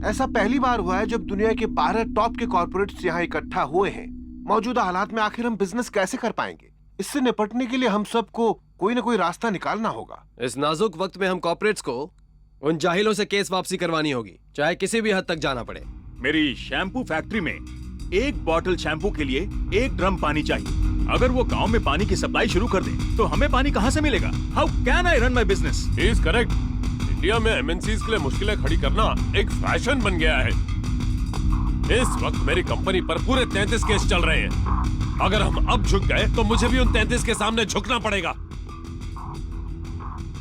ऐसा पहली बार हुआ है जब दुनिया के 12 टॉप के कॉर्पोरेट्स यहाँ इकट्ठा हुए हैं। मौजूदा हालात में आखिर हम बिजनेस कैसे कर पाएंगे? इससे निपटने के लिए हम सबको कोई न कोई रास्ता निकालना होगा। इस नाजुक वक्त में हम कॉर्पोरेट्स को उन जाहिलों से केस वापसी करवानी होगी, चाहे किसी भी हद तक जाना पड़े। मेरी शैम्पू फैक्ट्री में एक बॉटल शैम्पू के लिए 1 ड्रम पानी चाहिए। अगर वो गांव में पानी की सप्लाई शुरू कर दे तो हमें पानी कहां से मिलेगा? How can I run my business? He is correct. India में एमएनसीज के लिए मुश्किलें खड़ी करना एक फैशन बन गया है। इस वक्त मेरी कंपनी पर पूरे 33 केस चल रहे हैं। अगर हम अब झुक गए तो मुझे भी उन 33 के सामने झुकना पड़ेगा।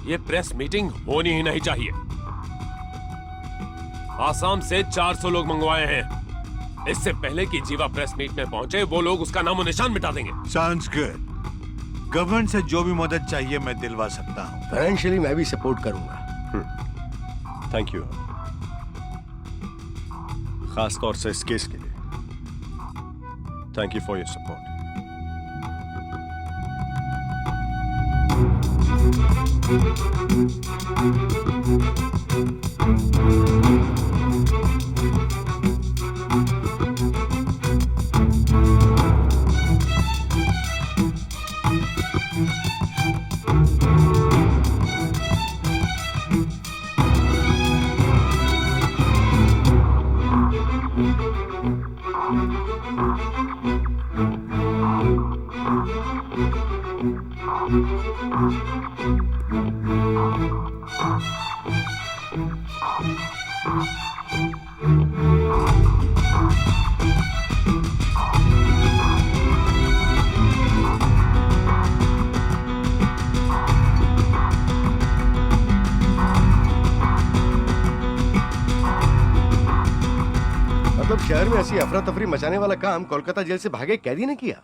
ये प्रेस मीटिंग होनी ही नहीं चाहिए। आसाम से 400 लोग मंगवाए हैं। इससे पहले कि जीवा प्रेस मीट में पहुंचे वो लोग उसका नामो निशान मिटा देंगे। Sounds good. गवर्नमेंट से जो भी मदद चाहिए मैं दिलवा सकता हूँ। फाइनेंशियली मैं भी सपोर्ट करूंगा। थैंक यू, खास तौर से इस केस के लिए। Thank you for your support. शहर में ऐसी अफरा तफरी मचाने वाला काम कोलकाता जेल से भागे कैदी ने किया।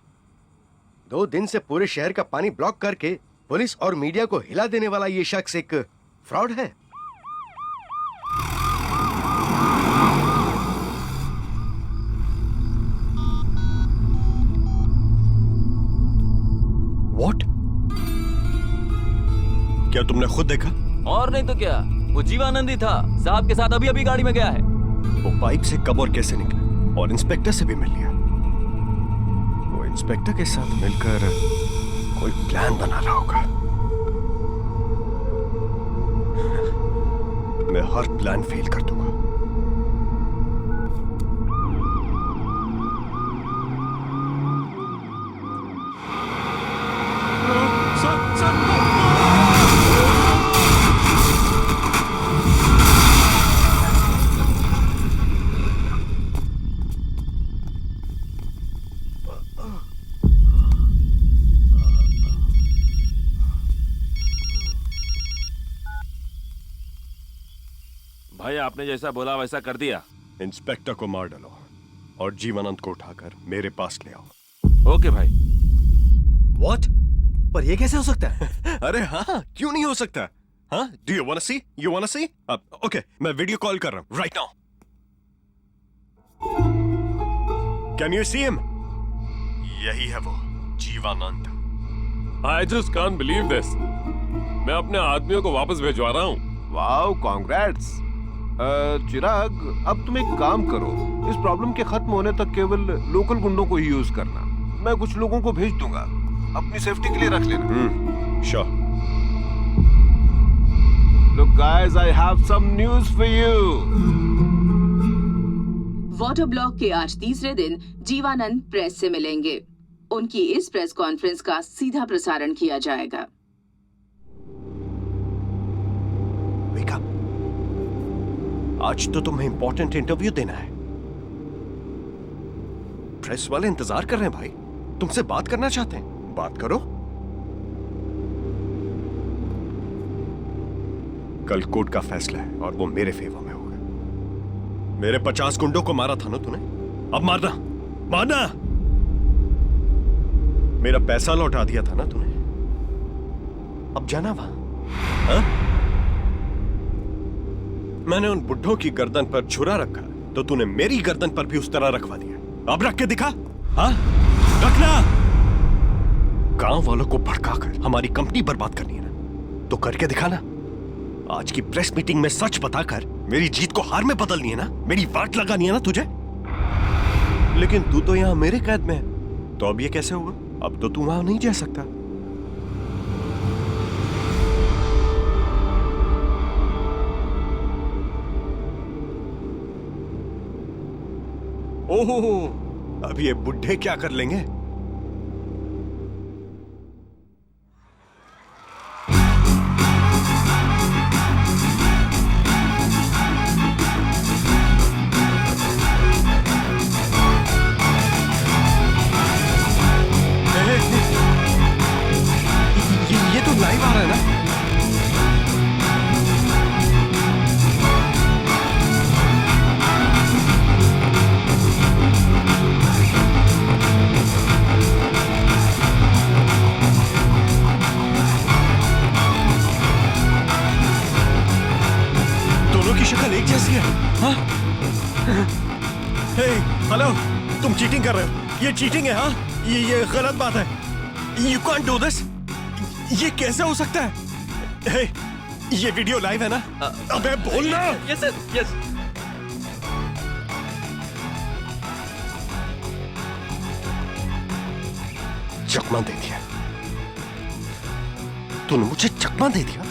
2 दिन से पूरे शहर का पानी ब्लॉक करके पुलिस और मीडिया को हिला देने वाला ये शख्स एक फ्रॉड है। What? क्या तुमने खुद देखा? और नहीं तो क्या, वो जीवानंद ही था। साहब के साथ अभी अभी गाड़ी में गया है। वो पाइप से कब और कैसे निकला? और इंस्पेक्टर से भी मिल लिया। वो इंस्पेक्टर के साथ मिलकर कोई प्लान बना रहा होगा। मैं हर प्लान फेल कर दूंगा। भाई आपने जैसा बोला वैसा कर दिया। इंस्पेक्टर को मार डालो और जीवानंद को उठाकर मेरे पास ले आओ। ओके भाई। What? पर ये कैसे हो सकता है? अरे हाँ, क्यों नहीं हो सकता? हाँ? Do you wanna see? You wanna see? Okay, मैं वीडियो कॉल कर रहा हूँ right now. Can you see him? यही है वो, Jivanand. I just can't believe this. मैं अपने आदमियों को वापस भिजवा रहा हूँ। Wow, congrats. चिराग, अब तुम एक काम करो, इस प्रॉब्लम के खत्म होने तक केवल लोकल गुंडों को ही यूज करना। मैं कुछ लोगों को भेज दूंगा, अपनी सेफ्टी के लिए रख लेना। Sure. Look guys, I have some news for you. Water block के आज तीसरे दिन जीवानंद प्रेस से मिलेंगे। उनकी इस प्रेस कॉन्फ्रेंस का सीधा प्रसारण किया जाएगा। Wake up. आज तो तुम्हें इंपॉर्टेंट इंटरव्यू देना है। प्रेस वाले इंतजार कर रहे हैं भाई, तुमसे बात करना चाहते हैं, बात करो। कल कोर्ट का फैसला है और वो मेरे फेवर में होगा। मेरे 50 गुंडों को मारा था ना तूने, अब मारना, मारना। मेरा पैसा लौटा दिया था ना तूने, अब जाना वहां। हाँ? मैंने उन बुड्ढों की गर्दन पर छुरा रखा तो तूने मेरी गर्दन पर भी उस तरह रखवा दिया। अब रख के दिखा। हाँ, रखना। गांव वालों को भड़काकर हमारी कंपनी बर्बाद करनी है ना, तो करके दिखाना। आज की प्रेस मीटिंग में सच बताकर मेरी जीत को हार में बदलनी है ना, मेरी वाट लगानी है ना तुझे। लेकिन तू तो यहाँ मेरे कैद में है, तो अब ये कैसे होगा? अब तो तू वहां नहीं जा सकता। ओहो, अब ये बुढ़े क्या कर लेंगे? ये तो लाइव आ रहा है ना? दोनों की शक्ल एक जैसी है। हाँ? हे, हेलो, तुम चीटिंग कर रहे हो। ये चीटिंग है। हाँ, ये गलत बात है। You can't do this। ये कैसे हो सकता है? हे, ये वीडियो लाइव है ना? अबे बोल ना। Yes sir, yes. चकमा दे दिया। तूने मुझे चकमा दे दिया।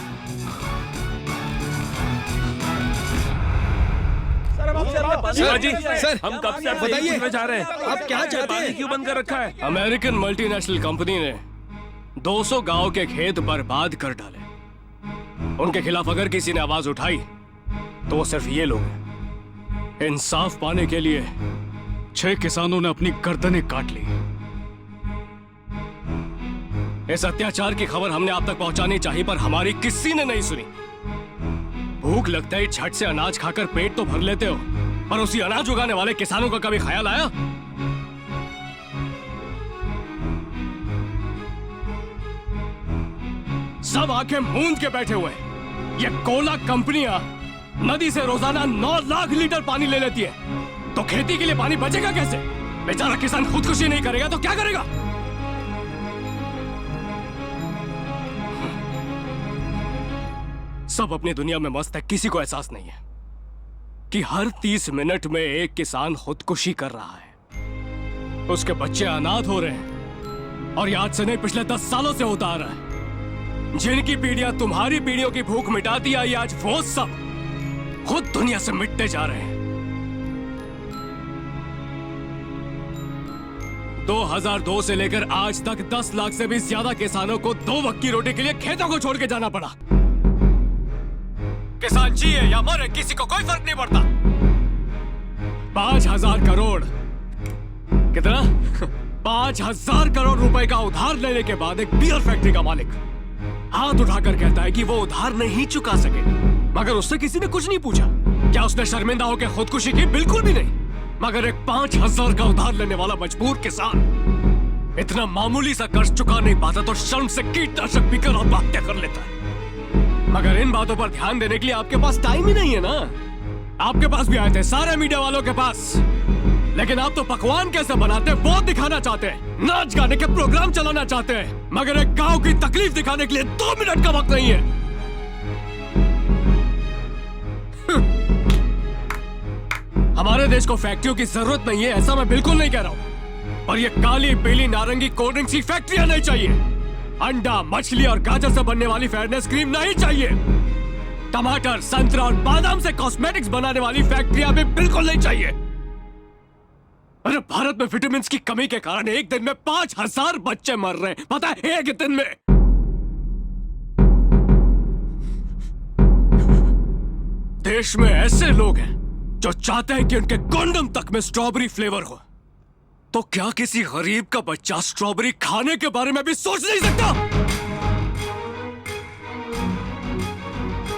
शिवाजी सर, हम कब से बताइए जा रहे हैं, आप क्या चाहते हैं? क्यों बंद कर रखा है? अमेरिकन मल्टीनेशनल कंपनी ने 200 गांव के खेत बर्बाद कर डाले। उनके खिलाफ अगर किसी ने आवाज उठाई तो वो सिर्फ ये लोग हैं। इंसाफ पाने के लिए 6 किसानों ने अपनी गर्दनें काट ली। इस अत्याचार की खबर हमने आप तक पहुंचानी चाहिए, पर हमारी किसी ने नहीं सुनी। भूख लगता है झट से अनाज खाकर पेट तो भर लेते हो, पर उसी अनाज उगाने वाले किसानों का कभी ख्याल आया? सब आंखें मूंद के बैठे हुए हैं। ये कोला कंपनियां नदी से रोजाना 9 लाख लीटर पानी ले लेती है, तो खेती के लिए पानी बचेगा कैसे? बेचारा किसान खुदकुशी नहीं करेगा तो क्या करेगा? सब अपनी दुनिया में मस्त है, किसी को एहसास नहीं है कि हर 30 मिनट में एक किसान खुदकुशी कर रहा है। उसके बच्चे अनाथ हो रहे हैं, और ये आज से नहीं पिछले 10 सालों से होता आ रहा है। जिनकी पीढ़ियां तुम्हारी पीढ़ियों की भूख मिटाती आई, आज वो सब खुद दुनिया से मिटते जा रहे हैं। 2002 से लेकर आज तक 10 लाख से भी ज्यादा किसानों को 2 वक्त की रोटी के लिए खेतों को छोड़ के जाना पड़ा। किसान जिए या मरे किसी को कोई फर्क नहीं पड़ता। 5,000 करोड़ कितना? 5,000 करोड़ रुपए का उधार लेने के बाद एक बियर फैक्ट्री का मालिक हाथ उठाकर कहता है कि वो उधार नहीं चुका सके, मगर उससे किसी ने कुछ नहीं पूछा। क्या उसने शर्मिंदा होकर खुदकुशी की? बिल्कुल भी नहीं। मगर एक 5,000 का उधार लेने वाला मजबूर किसान इतना मामूली सा कर्ज चुका नहीं पाता तो शर्म से कीटनाशक पीकर आत्महत्या कर लेता है। मगर इन बातों पर ध्यान देने के लिए आपके पास टाइम ही नहीं है ना। आपके पास भी आए थे, सारे मीडिया वालों के पास, लेकिन आप तो पकवान कैसे बनाते हैं वो दिखाना चाहते हैं, नाच गाने के प्रोग्राम चलाना चाहते हैं, मगर एक गांव की तकलीफ दिखाने के लिए 2 मिनट का वक्त नहीं है। हमारे देश को फैक्ट्रियों की जरूरत नहीं है, ऐसा मैं बिल्कुल नहीं कह रहा हूं, पर ये काली पीली नारंगी कोल्ड ड्रिंक्स की फैक्ट्रियां नहीं चाहिए। अंडा, मछली और गाजर से बनने वाली फेयरनेस क्रीम नहीं चाहिए। टमाटर, संतरा और बादाम से कॉस्मेटिक्स बनाने वाली फैक्ट्रियां भी बिल्कुल नहीं चाहिए। अरे भारत में विटामिन की कमी के कारण एक दिन में 5,000 बच्चे मर रहे हैं, पता है? एक दिन में। देश में ऐसे लोग हैं जो चाहते हैं कि उनके कंडोम तक में स्ट्रॉबेरी फ्लेवर हो, तो क्या किसी गरीब का बच्चा स्ट्रॉबेरी खाने के बारे में भी सोच नहीं सकता?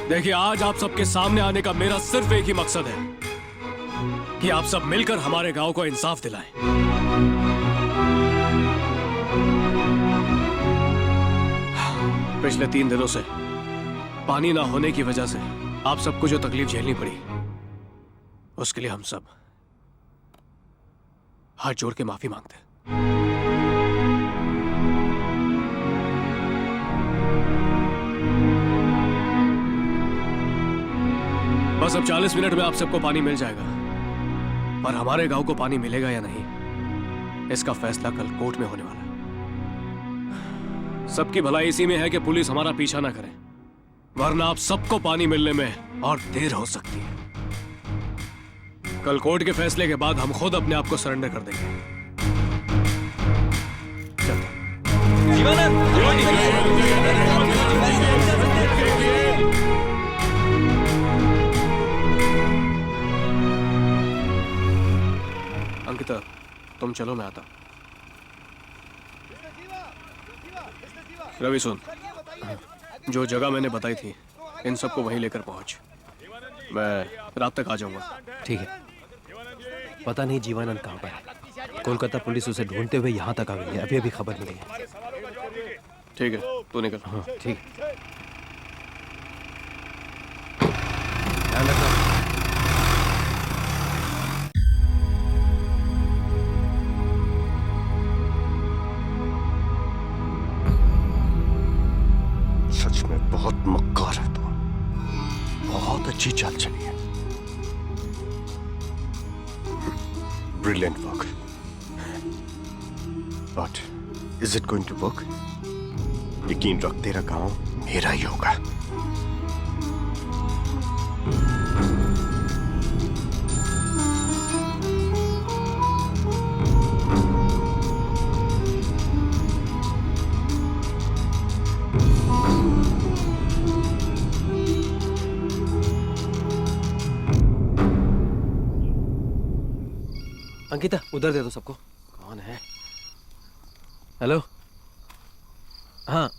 देखिए, आज आप सबके सामने आने का मेरा सिर्फ एक ही मकसद है कि आप सब मिलकर हमारे गांव को इंसाफ दिलाएं। पिछले 3 दिनों से पानी ना होने की वजह से आप सबको जो तकलीफ झेलनी पड़ी, उसके लिए हम सब हाथ जोड़ के माफी मांगते हैं। बस अब 40 मिनट में आप सबको पानी मिल जाएगा, पर हमारे गांव को पानी मिलेगा या नहीं, इसका फैसला कल कोर्ट में होने वाला है। सबकी भलाई इसी में है कि पुलिस हमारा पीछा ना करे, वरना आप सबको पानी मिलने में और देर हो सकती है। कल कोर्ट के फैसले के बाद हम खुद अपने आप को सरेंडर कर देंगे। अंकिता, तुम चलो, मैं आता। रवि सुन, जो जगह मैंने बताई थी इन सबको वहीं लेकर पहुंच। मैं रात तक आ जाऊंगा। ठीक है। पता नहीं जीवानंद कहाँ पर है। कोलकाता पुलिस उसे ढूंढते हुए यहाँ तक आ गई है, अभी अभी खबर मिली है। ठीक है, तू निकल। हाँ ठीक। सच में बहुत मक्कार है तू, बहुत अच्छी चाल चली है। Brilliant work. But is it going to work? यकीन रख, तेरा गांव मेरा ही होगा। अंकिता, उधर दे दो सबको। कौन है? हेलो। हाँ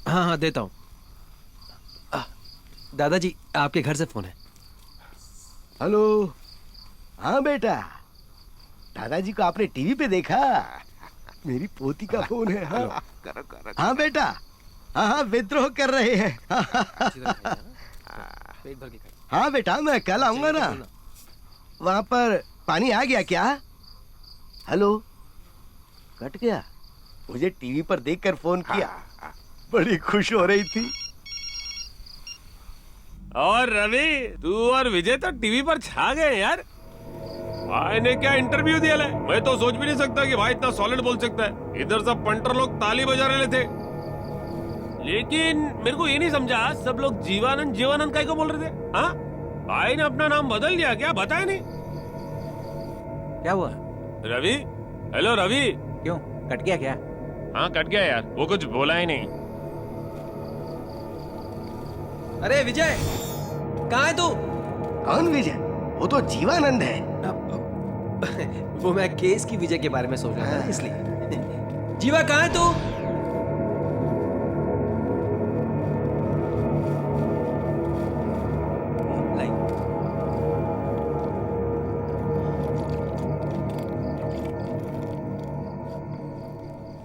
हाँ हाँ, देता हूँ। दादाजी, आपके घर से फोन है। हेलो। हाँ बेटा, दादाजी को आपने टीवी पे देखा? मेरी पोती का फोन है। हाँ हाँ बेटा, हाँ हाँ, विद्रोह कर रहे हैं। हाँ बेटा, मैं कल आऊंगा ना। वहां पर पानी आ गया क्या? हेलो, कट गया। मुझे टीवी पर देखकर फोन किया, बड़ी खुश हो रही थी। और रवि, तू और विजय तो टीवी पर छा गए यार। भाई ने क्या इंटरव्यू दिया है, मैं तो सोच भी नहीं सकता कि भाई इतना सॉलिड बोल सकता है। इधर सब पंटर लोग ताली बजा रहे थे, लेकिन मेरे को ये नहीं समझा सब लोग जीवानंद जीवानंद काय को बोल रहे थे। हाँ, भाई ने अपना नाम बदल दिया क्या? बताया नहीं। क्या हुआ रवि? हेलो रवि। क्यों, कट गया क्या? हाँ कट गया यार, वो कुछ बोला ही नहीं। अरे विजय, कहाँ है तू? कौन विजय? वो तो जीवानंद है। वो मैं केस की विजय के बारे में सोच रहा था, इसलिए। जीवा, कहाँ है तू?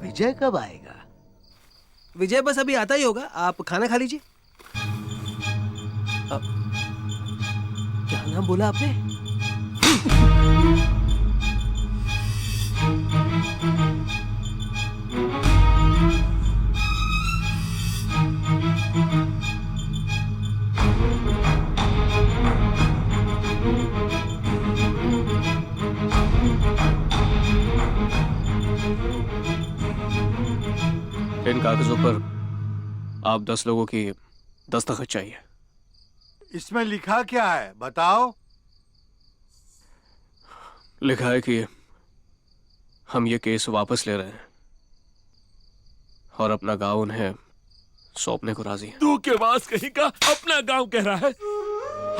विजय कब आएगा? विजय बस अभी आता ही होगा, आप खाना खा लीजिए। क्या नाम बोला आपने? इन कागजों पर आप 10 लोगों की दस्तखत चाहिए। इसमें लिखा क्या है बताओ? लिखा है कि हम ये केस वापस ले रहे हैं और अपना गांव उन्हें सौंपने को राजी है। तू के पास कहीं का अपना गांव कह रहा है?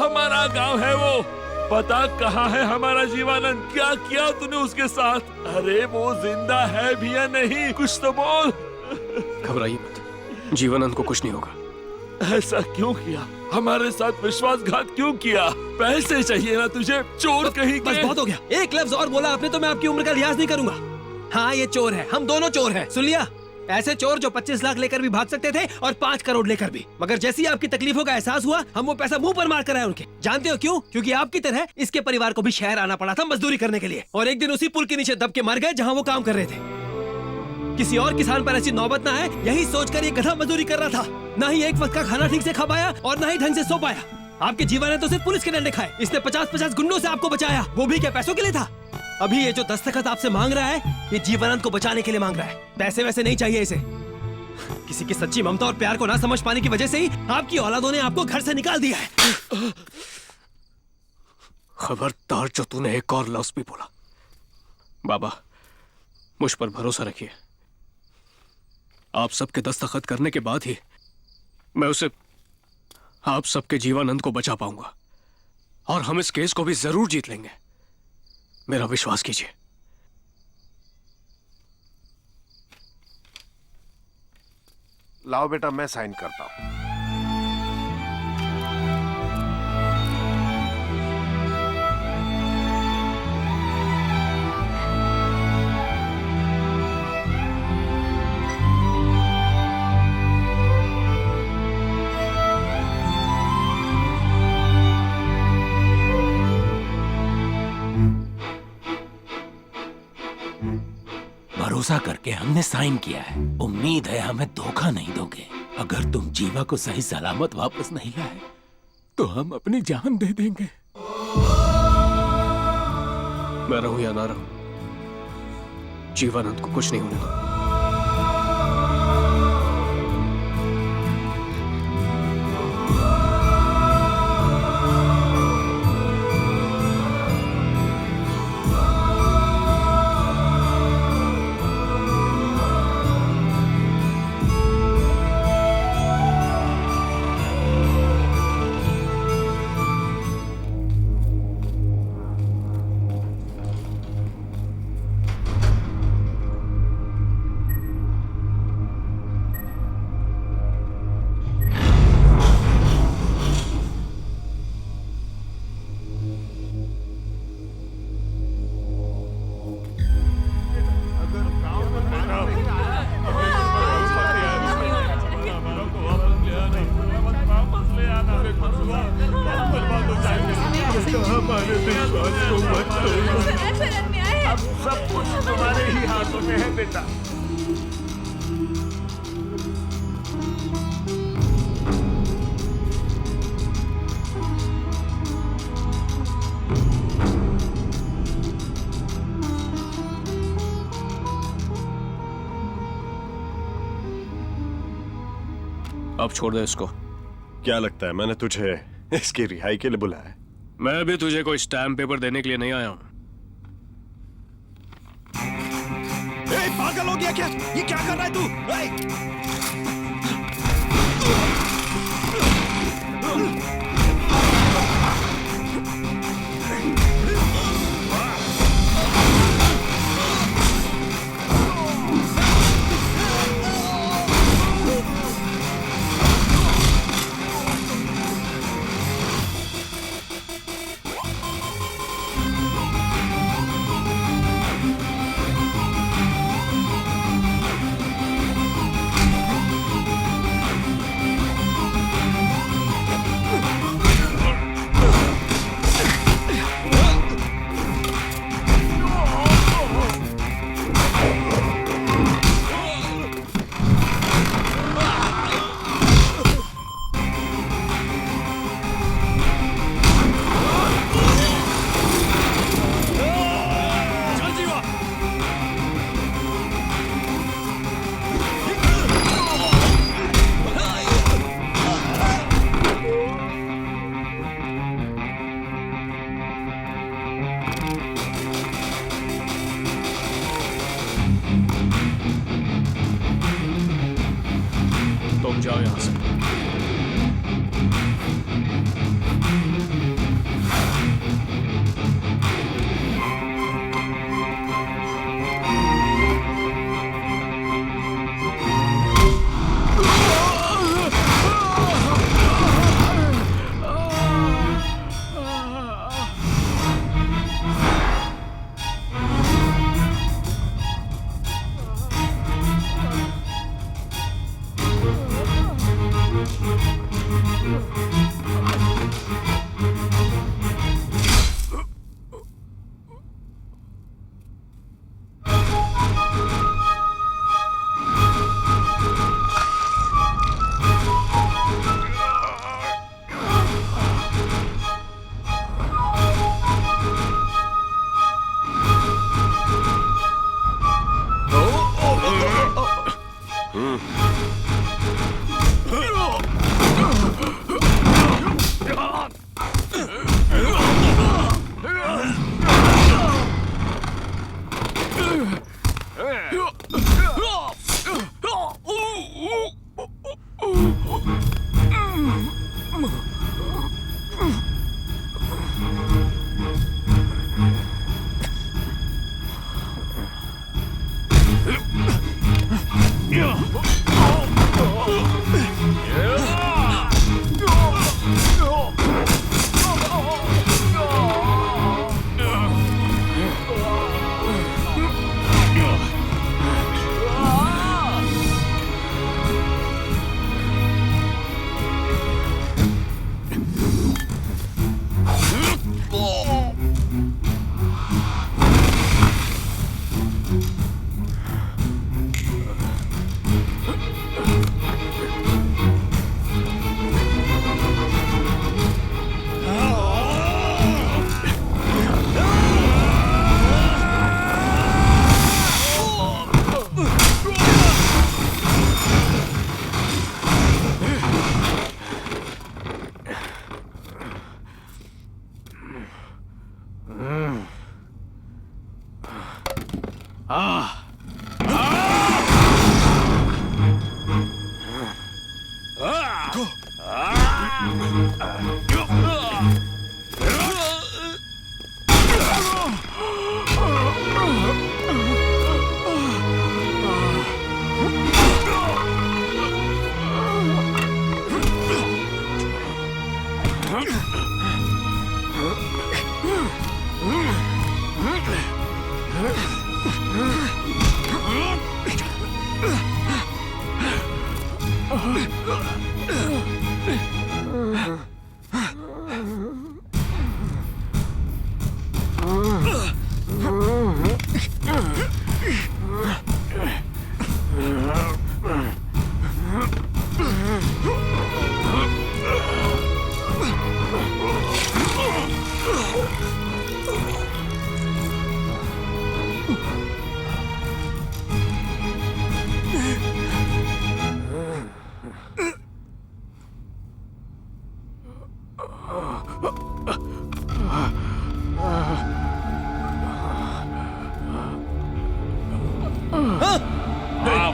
हमारा गांव है वो। पता कहाँ है हमारा जीवानंद? क्या किया तूने उसके साथ? अरे वो जिंदा है भी या नहीं, कुछ तो बोल। घबराइए मत, जीवानंद को कुछ नहीं होगा। ऐसा क्यों किया? हमारे साथ विश्वासघात क्यों किया? पैसे चाहिए ना तुझे, चोर कहीं बस के। बहुत हो गया, एक लफ्ज और बोला आपने तो मैं आपकी उम्र का लिहाज नहीं करूंगा। हाँ, ये चोर है, हम दोनों चोर हैं, सुन लिया? ऐसे चोर जो 25 लाख लेकर भी भाग सकते थे और 5 करोड़ लेकर भी, मगर जैसी आपकी तकलीफों का एहसास हुआ हम वो पैसा मुंह पर मार कर आए उनके। जानते हो क्यों? क्योंकि आपकी तरह इसके परिवार को भी शहर आना पड़ा था मजदूरी करने के लिए, और एक दिन उसी पुल के नीचे दब के मर गए जहां वो काम कर रहे थे। किसी और किसान पर ऐसी नौबत ना है, यही सोचकर ये गधा मजदूरी कर रहा था। ना ही एक वक्त का खाना ठीक से खा पाया और ना ही ढंग से सो पाया। आपके जीवन ने तो सिर्फ पुलिस के डंडे खाए। इसने 50-50 गुंडों से आपको बचाया, वो भी क्या पैसों के लिए था? अभी ये जो दस्तखत आपसे मांग रहा है, ये जीवनानंद को बचाने के लिए मांग रहा है। पैसे वैसे नहीं चाहिए इसे। किसी की सच्ची ममता और प्यार को ना समझ पाने की वजह से ही आपकी औलादों ने आपको घर से निकाल दिया है। खबरदार जो तूने एक और लफ्ज भी बोला। बाबा, मुझ पर भरोसा रखिए। आप सबके दस्तखत करने के बाद ही मैं उसे, आप सबके जीवानंद को बचा पाऊंगा और हम इस केस को भी जरूर जीत लेंगे। मेरा विश्वास कीजिए। लाओ बेटा, मैं साइन करता हूं। भरोसा करके हमने साइन किया है। उम्मीद है हमें धोखा नहीं दोगे। अगर तुम जीवा को सही सलामत वापस नहीं लाए तो हम अपनी जान दे देंगे। मैं रहूं या ना रहूं, जीवानंद को कुछ नहीं होने दो। अब सब कुछ तुम्हारे ही हाथों में है बेटा। अब छोड़ दे इसको। क्या लगता है मैंने तुझे इसकी रिहाई के लिए बुलाया है? मैं भी तुझे कोई स्टैम्प पेपर देने के लिए नहीं आया हूं। पागल हो गया क्या? ये क्या कर रहा है तू? तुम जाओ यहां से।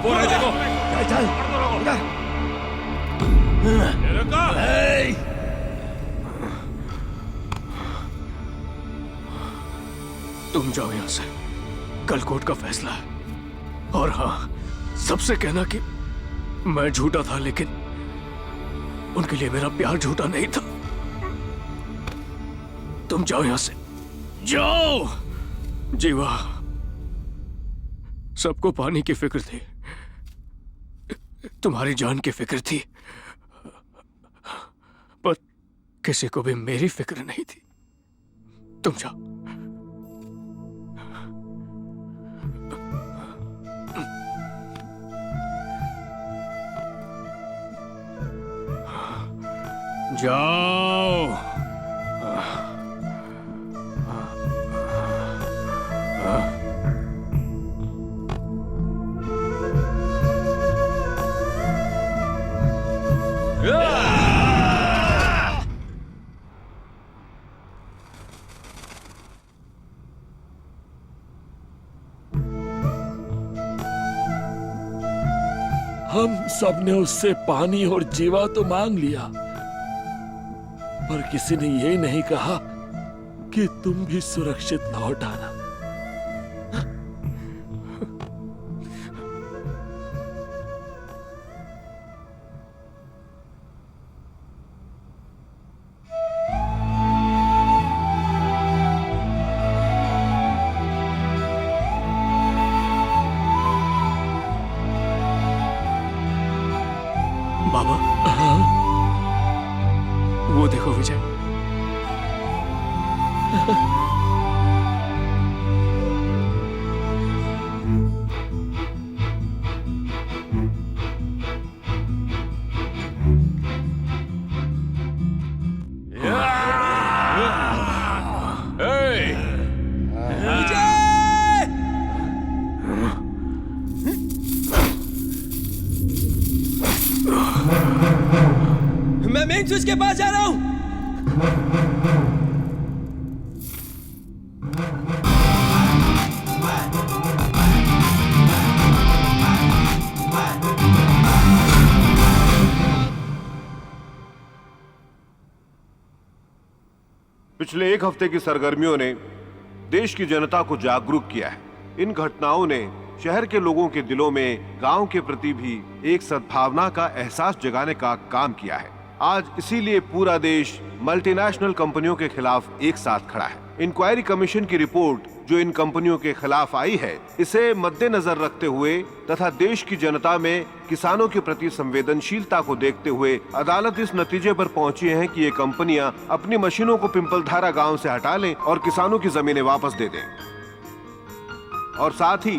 वो रहे देखो। चल तुम जाओ यहां से, कल कोर्ट का फैसला है। और हाँ, सबसे कहना कि मैं झूठा था, लेकिन उनके लिए मेरा प्यार झूठा नहीं था। तुम जाओ यहां से, जाओ। जीवा, सबको पानी की फिक्र थी, तुम्हारी जान की फिक्र थी, पर किसी को भी मेरी फिक्र नहीं थी। तुम जाओ। जाओ। हम सब ने उससे पानी और जीवा तो मांग लिया, पर किसी ने ये नहीं कहा कि तुम भी सुरक्षित लौट आना। बाबा, वो देखो विजय। मैं मेन स्विच के पास जा रहा हूं। पिछले एक हफ्ते की सरगर्मियों ने देश की जनता को जागरूक किया है। इन घटनाओं ने शहर के लोगों के दिलों में गांव के प्रति भी एक सद्भावना का एहसास जगाने का काम किया है। आज इसीलिए पूरा देश मल्टीनेशनल कंपनियों के खिलाफ एक साथ खड़ा है। इंक्वायरी कमीशन की रिपोर्ट जो इन कंपनियों के खिलाफ आई है, इसे मद्देनजर रखते हुए तथा देश की जनता में किसानों के प्रति संवेदनशीलता को देखते हुए अदालत इस नतीजे पर पहुंची है कि ये कंपनियां अपनी मशीनों को पिंपलधारा गांव से हटा लें और किसानों की जमीनें वापस दे दें। और साथ ही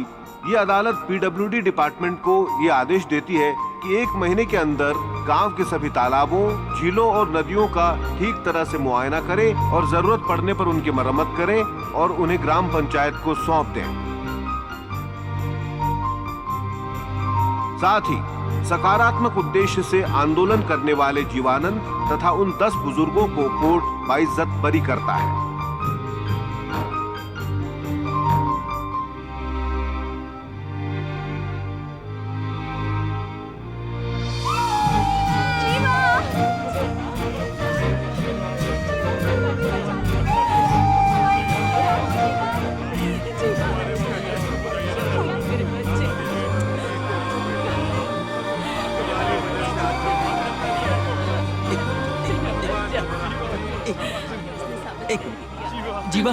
ये अदालत पीडब्ल्यूडी डिपार्टमेंट को ये आदेश देती है कि 1 महीने के अंदर गांव के सभी तालाबों, झीलों और नदियों का ठीक तरह से मुआयना करें और जरूरत पड़ने पर उनकी मरम्मत करें और उन्हें ग्राम पंचायत को सौंप दें। साथ ही सकारात्मक उद्देश्य से आंदोलन करने वाले जीवानंद तथा उन 10 बुजुर्गों को कोर्ट बाइज्जत बरी करता है। जीवा,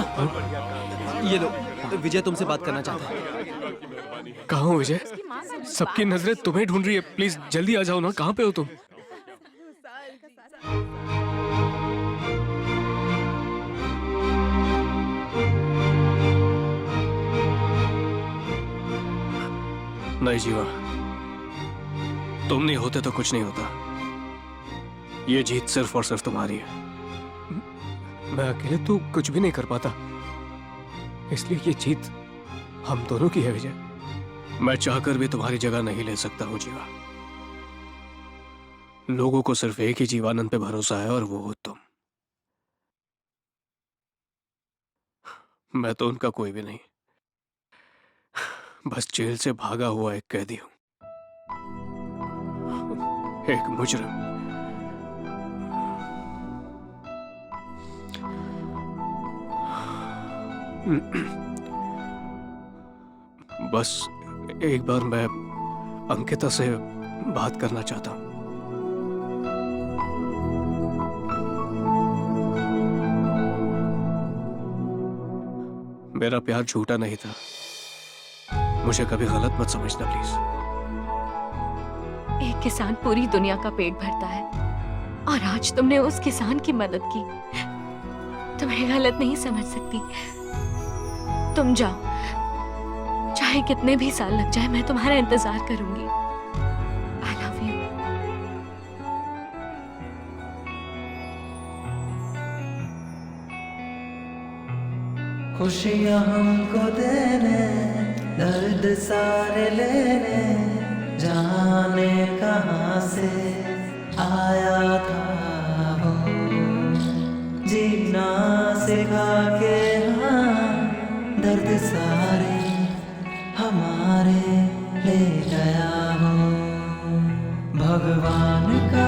ये लो, विजय तुमसे बात करना चाहता है। कहाँ हो विजय? सबकी नजरें तुम्हें ढूंढ रही है, प्लीज जल्दी आ जाओ ना। कहाँ पे हो तुम? नहीं जीवा, तुम नहीं होते तो कुछ नहीं होता। ये जीत सिर्फ और सिर्फ तुम्हारी है। मैं अकेले तो कुछ भी नहीं कर पाता, इसलिए ये जीत हम दोनों की है विजय। मैं चाहकर भी तुम्हारी जगह नहीं ले सकता हूं जीवा। लोगों को सिर्फ एक ही जीवानंद पे भरोसा है और वो हो तुम। मैं तो उनका कोई भी नहीं, बस जेल से भागा हुआ एक कैदी हूं, एक मुजरिम। बस एक बार मैं अंकिता से बात करना चाहता हूं। मेरा प्यार झूठा नहीं था, मुझे कभी गलत मत समझना प्लीज। एक किसान पूरी दुनिया का पेट भरता है और आज तुमने उस किसान की मदद की। तुम्हें गलत नहीं समझ सकती। तुम जाओ, चाहे कितने भी साल लग जाए, मैं तुम्हारा इंतजार करूंगी। I love you. खुशियाँ हमको देने, दर्द सारे लेने, जाने कहाँ से आया था वो, जीना सिखा के हाँ दर्द सारे हमारे ले गया वो। भगवान का